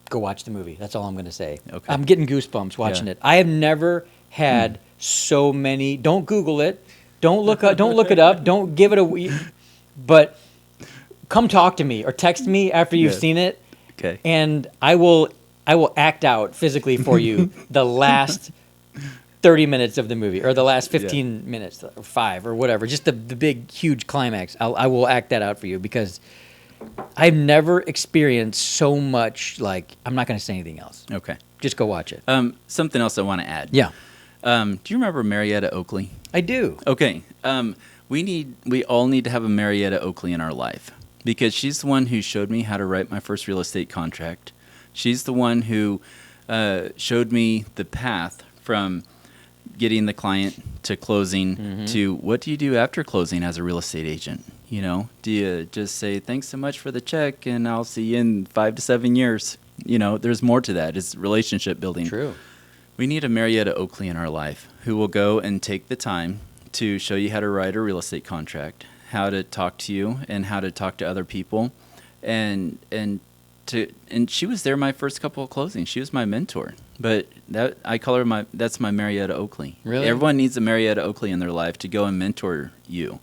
go watch the movie. That's all I'm going to say. Okay. I'm getting goosebumps watching it. I have never had so many. Don't Google it. Don't look it up. Don't give it a. But come talk to me or text me after you've seen it. Okay. And I will act out physically for you the last 30 minutes of the movie or the last 15 minutes or 5 or whatever. Just the big, huge climax. I will act that out for you because I've never experienced so much. Like, I'm not going to say anything else. Okay. Just go watch it. Something else I want to add. Yeah. Do you remember Marietta Oakley? I do. Okay. We all need to have a Marietta Oakley in our life because she's the one who showed me how to write my first real estate contract. She's the one who showed me the path from getting the client to closing to what do you do after closing as a real estate agent? You know, do you just say, thanks so much for the check and I'll see you in 5 to 7 years? You know, there's more to that. It's relationship building. True. We need a Marietta Oakley in our life who will go and take the time to show you how to write a real estate contract, how to talk to you and how to talk to other people. And she was there my first couple of closings. She was my mentor. But I call her that's my Marietta Oakley. Really? Everyone needs a Marietta Oakley in their life to go and mentor you.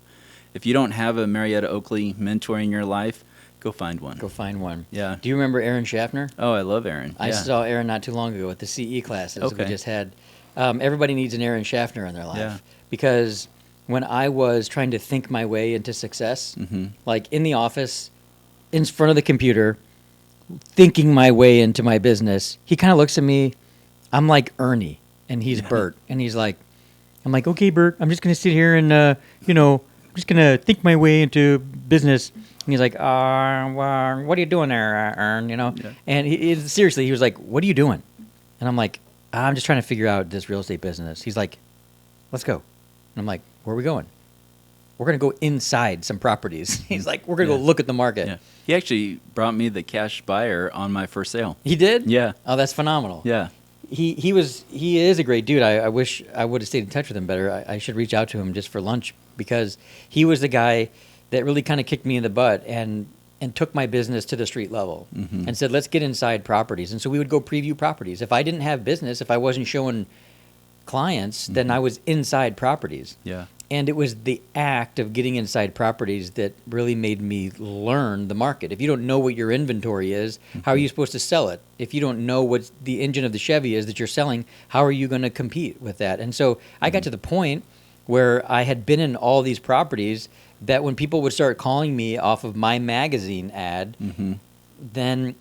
If you don't have a Marietta Oakley mentor in your life, go find one. Go find one. Yeah. Do you remember Aaron Schaffner? Oh, I love Aaron. I saw Aaron not too long ago at the CE classes we just had. Everybody needs an Aaron Schaffner in their life because when I was trying to think my way into success, like in the office, in front of the computer, thinking my way into my business, he kind of looks at me. I'm like Ernie, and he's Bert, and I'm like, okay, Bert, I'm just gonna sit here and I'm just gonna think my way into business. And he's like, what are you doing there, Ern? You know, and seriously, he was like, what are you doing? And I'm like, I'm just trying to figure out this real estate business. He's like, let's go. And I'm like, where are we going? We're going to go inside some properties. He's like, we're going to go look at the market. Yeah. He actually brought me the cash buyer on my first sale. He did? Yeah. Oh, that's phenomenal. Yeah. He is a great dude. I wish I would have stayed in touch with him better. I should reach out to him just for lunch because he was the guy that really kind of kicked me in the butt. And and took my business to the street level and said, let's get inside properties. And so we would go preview properties. If I didn't have business, if I wasn't showing clients, then I was inside properties. Yeah. And it was the act of getting inside properties that really made me learn the market. If you don't know what your inventory is, how are you supposed to sell it? If you don't know what the engine of the Chevy is that you're selling, how are you going to compete with that? And so I got to the point where I had been in all these properties that when people would start calling me off of my magazine ad, then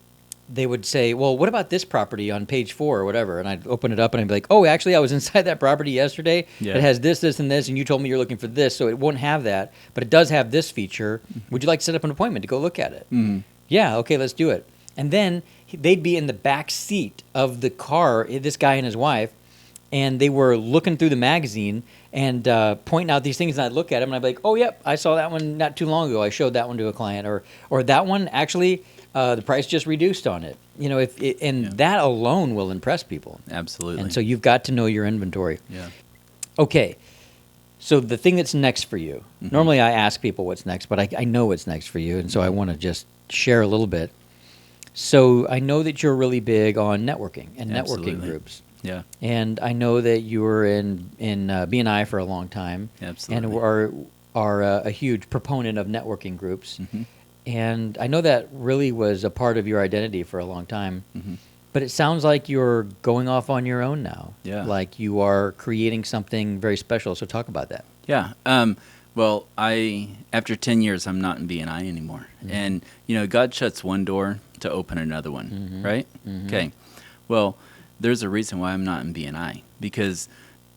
they would say, well, what about this property on page 4 or whatever? And I'd open it up and I'd be like, oh, actually, I was inside that property yesterday. Yeah. It has this, this, and this, and you told me you're looking for this, so it won't have that, but it does have this feature. Would you like to set up an appointment to go look at it? Yeah, okay, let's do it. And then they'd be in the back seat of the car, this guy and his wife, and they were looking through the magazine and pointing out these things, and I'd look at them, and I'd be like, oh, yep, I saw that one not too long ago. I showed that one to a client. Or that one, actually, the price just reduced on it. You know, that alone will impress people. Absolutely. And so you've got to know your inventory. Yeah. Okay, so the thing that's next for you. Normally I ask people what's next, but I know what's next for you, and so I want to just share a little bit. So I know that you're really big on networking and Absolutely. networking groups. Yeah. And I know that you were in B&I for a long time. Absolutely. And are a huge proponent of networking groups. And I know that really was a part of your identity for a long time. But it sounds like you're going off on your own now. Yeah. Like you are creating something very special. So talk about that. Yeah. Well, after 10 years, I'm not in B&I anymore. And, God shuts one door to open another one, right? Okay. Well, there's a reason why I'm not in B&I because,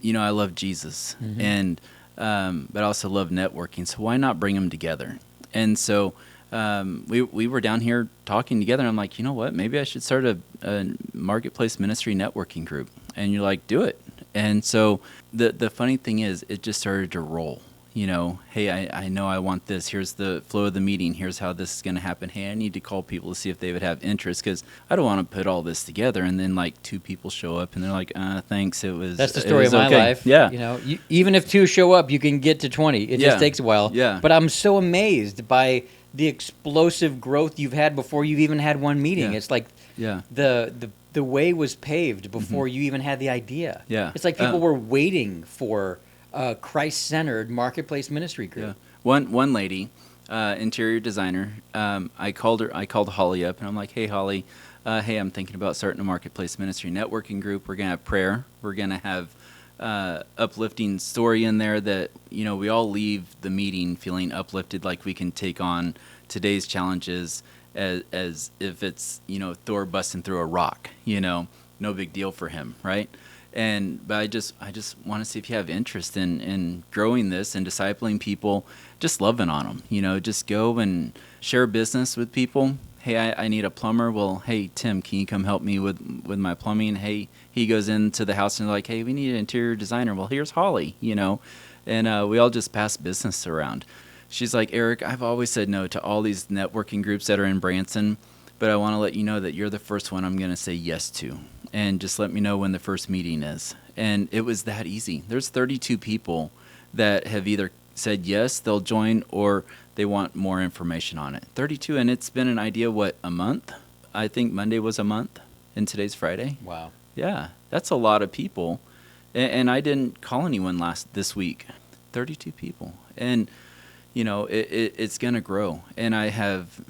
I love Jesus and but I also love networking. So why not bring them together? And so we were down here talking together. And I'm like, you know what? Maybe I should start a marketplace ministry networking group. And you're like, do it. And so the funny thing is, it just started to roll. Hey, I know I want this. Here's the flow of the meeting. Here's how this is going to happen. Hey, I need to call people to see if they would have interest because I don't want to put all this together and then like 2 people show up and they're like, thanks. That's the story of my life. Yeah. Even if 2 show up, you can get to 20. It just takes a while. Yeah. But I'm so amazed by the explosive growth you've had before you've even had one meeting. Yeah. It's like the way was paved before you even had the idea. Yeah. It's like people were waiting for a Christ-centered marketplace ministry group. Yeah. One lady, interior designer, I called Holly up and I'm like, hey, Holly, hey, I'm thinking about starting a marketplace ministry networking group. We're going to have prayer. We're going to have uplifting story in there that, we all leave the meeting feeling uplifted, like we can take on today's challenges as if it's, Thor busting through a rock, no big deal for him, right? But I just want to see if you have interest in growing this and discipling people, just loving on them, just go and share business with people. Hey, I need a plumber. Well, hey, Tim, can you come help me with my plumbing? Hey, he goes into the house and they're like, hey, we need an interior designer. Well, here's Holly, and we all just pass business around. She's like, Eric, I've always said no to all these networking groups that are in Branson, but I want to let you know that you're the first one I'm going to say yes to. And just let me know when the first meeting is. And it was that easy. There's 32 people that have either said yes, they'll join, or they want more information on it. 32, and it's been an idea, a month? I think Monday was a month, and today's Friday. Wow. Yeah, that's a lot of people. And I didn't call anyone this week. 32 people. And, it's going to grow. And I have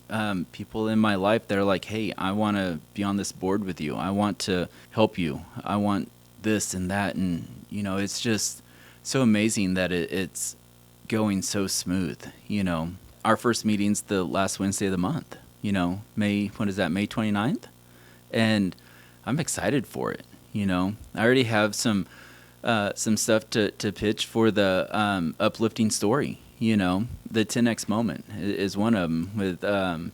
people in my life that are like, hey, I want to be on this board with you. I want to help you. I want this and that. And, it's just so amazing that it's going so smooth. Our first meeting's the last Wednesday of the month, May 29th? And I'm excited for it. I already have some stuff to pitch for the uplifting story. The 10X moment is one of them with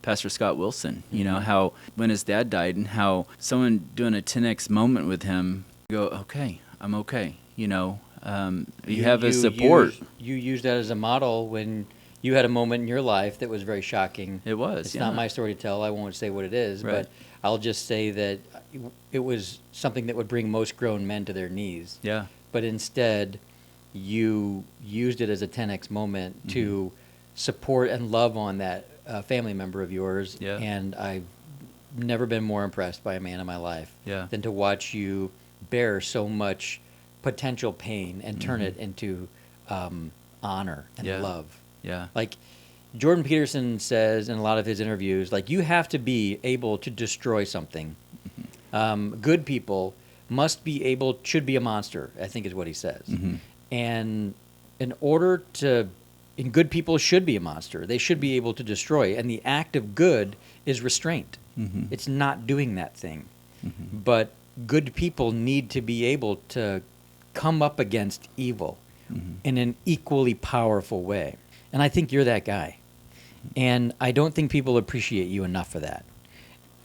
Pastor Scott Wilson. How when his dad died and how someone doing a 10X moment with him go, okay, I'm okay. You have a support. You used that as a model when you had a moment in your life that was very shocking. It was. It's not my story to tell. I won't say what it is, right. But I'll just say that it was something that would bring most grown men to their knees. Yeah. But instead, you used it as a 10X moment to support and love on that a family member of yours, Yeah. and I've never been more impressed by a man in my life than to watch you bear so much potential pain and turn it into honor and love. Yeah. Like Jordan Peterson says in a lot of his interviews, like you have to be able to destroy something. Good people should be a monster, I think is what he says. And good people should be a monster. They should be able to destroy. And the act of good is restraint. It's not doing that thing. But good people need to be able to come up against evil in an equally powerful way. And I think you're that guy. And I don't think people appreciate you enough for that.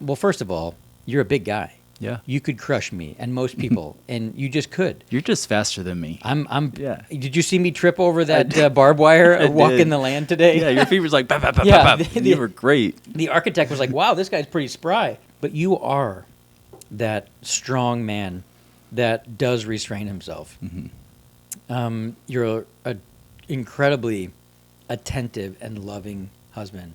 Well, first of all, you're a big guy. Yeah. You could crush me and most people, and you just could. You're just faster than me. Yeah. Did you see me trip over that barbed wire walking the land today? Yeah, your feet was like, bap, bap, bap, Yeah, bap. You were great. The architect was like, wow, this guy's pretty spry. But you are that strong man that does restrain himself. You're an incredibly attentive and loving husband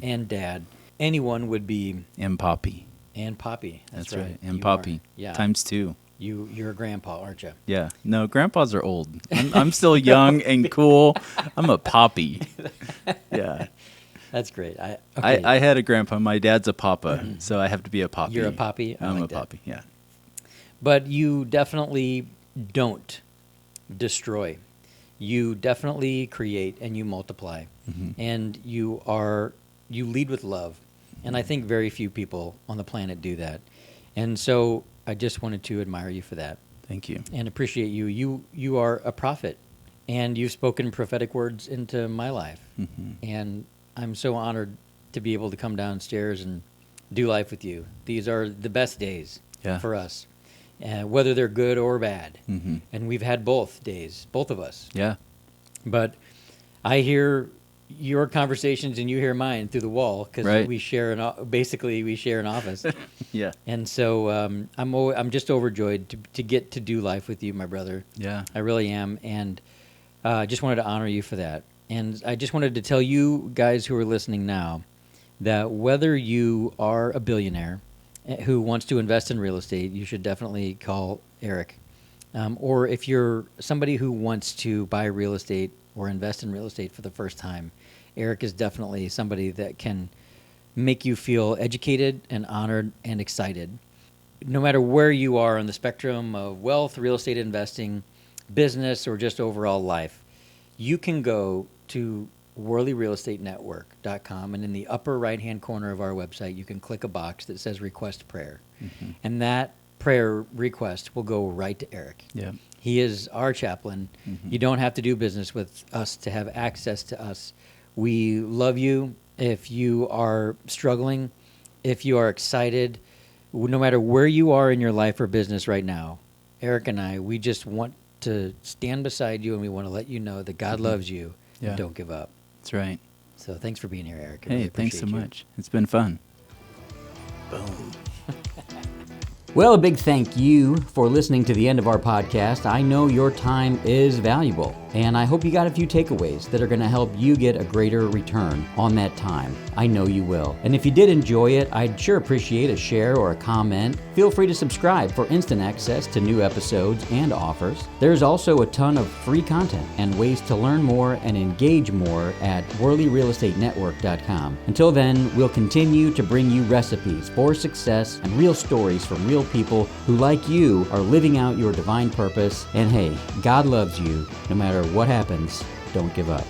and dad. Anyone would be... And Poppy. And Poppy. That's right. And You Poppy. are. Yeah. Times 2. You're a grandpa, aren't you? Yeah. No, grandpas are old. I'm still young and cool. I'm a Poppy. Yeah. That's great. I had a grandpa. My dad's a papa, so I have to be a Poppy. You're a Poppy? I'm a Poppy, yeah. But you definitely don't destroy. You definitely create and you multiply. And you lead with love. And I think very few people on the planet do that. And so I just wanted to admire you for that. Thank you. And appreciate you. You are a prophet. And you've spoken prophetic words into my life. And I'm so honored to be able to come downstairs and do life with you. These are the best days for us, whether they're good or bad. And we've had both days, both of us. Yeah. But I hear your conversations and you hear mine through the wall because we share an office. Yeah. And so I'm just overjoyed to get to do life with you, my brother. Yeah. I really am, and I just wanted to honor you for that. And I just wanted to tell you guys who are listening now that whether you are a billionaire who wants to invest in real estate, you should definitely call Eric. Or if you're somebody who wants to buy real estate or invest in real estate for the first time, Eric is definitely somebody that can make you feel educated and honored and excited. No matter where you are on the spectrum of wealth, real estate investing, business, or just overall life, you can go to WorleyRealEstateNetwork.com, and in the upper right-hand corner of our website, you can click a box that says Request Prayer. And that prayer request will go right to Eric. Yeah. He is our chaplain. You don't have to do business with us to have access to us. We love you. If you are struggling, if you are excited, no matter where you are in your life or business right now, Eric and I, we just want to stand beside you, and we want to let you know that God loves you and don't give up. That's right. So thanks for being here, Eric. Hey, thanks so much. It's been fun. Boom. Well, a big thank you for listening to the end of our podcast. I know your time is valuable, and I hope you got a few takeaways that are going to help you get a greater return on that time. I know you will. And if you did enjoy it, I'd sure appreciate a share or a comment. Feel free to subscribe for instant access to new episodes and offers. There's also a ton of free content and ways to learn more and engage more at WorleyRealEstateNetwork.com. Until then, we'll continue to bring you recipes for success and real stories from real people who, like you, are living out your divine purpose. And hey, God loves you. No matter what happens, don't give up.